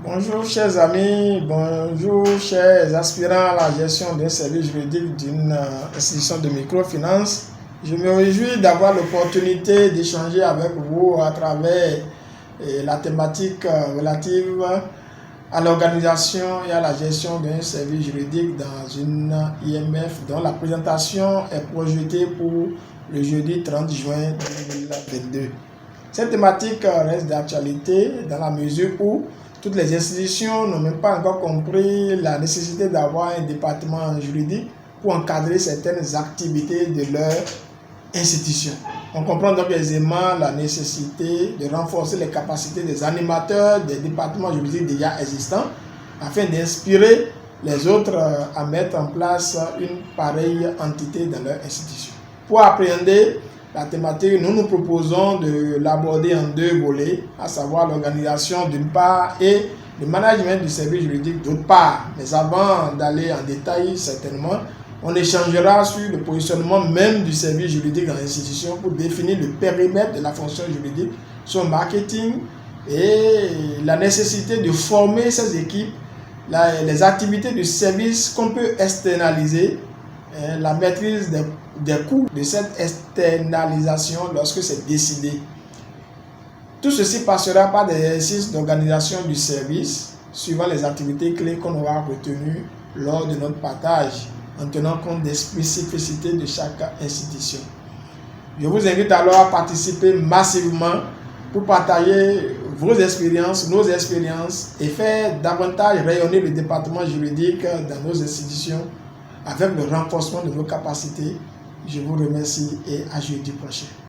Bonjour chers amis, bonjour chers aspirants à la gestion d'un service juridique d'une institution de microfinance. Je me réjouis d'avoir l'opportunité d'échanger avec vous à travers la thématique relative à l'organisation et à la gestion d'un service juridique dans une IMF dont la présentation est projetée pour le jeudi 30 juin 2022. Cette thématique reste d'actualité dans la mesure où toutes les institutions n'ont même pas encore compris la nécessité d'avoir un département juridique pour encadrer certaines activités de leur institution. On comprend donc aisément la nécessité de renforcer les capacités des animateurs des départements juridiques déjà existants afin d'inspirer les autres à mettre en place une pareille entité dans leur institution. Pour appréhender la thématique, nous nous proposons de l'aborder en deux volets, à savoir l'organisation d'une part et le management du service juridique d'autre part. Mais avant d'aller en détail, certainement, on échangera sur le positionnement même du service juridique dans l'institution pour définir le périmètre de la fonction juridique, son marketing et la nécessité de former ces équipes, les activités du service qu'on peut externaliser, la maîtrise des coûts de cette externalisation lorsque c'est décidé. Tout ceci passera par des exercices d'organisation du service suivant les activités clés qu'on aura retenues lors de notre partage en tenant compte des spécificités de chaque institution. Je vous invite alors à participer massivement pour partager vos expériences, nos expériences et faire davantage rayonner le département juridique dans nos institutions avec le renforcement de nos capacités. Je vous remercie et à jeudi prochain.